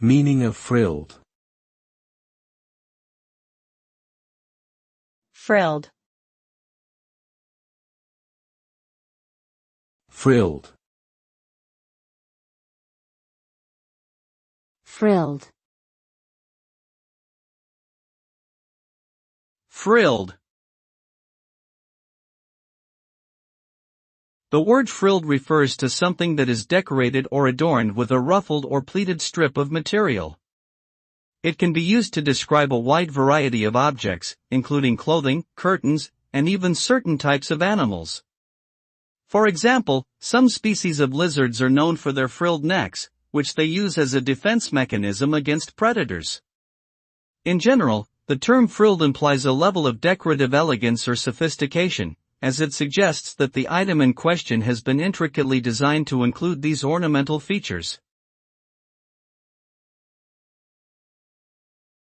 Meaning of frilled. Frilled. Frilled. Frilled. Frilled. The word frilled refers to something that is decorated or adorned with a ruffled or pleated strip of material. It can be used to describe a wide variety of objects, including clothing, curtains, and even certain types of animals. For example, some species of lizards are known for their frilled necks, which they use as a defense mechanism against predators. In general, the term frilled implies a level of decorative elegance or sophistication, as it suggests that the item in question has been intricately designed to include these ornamental features.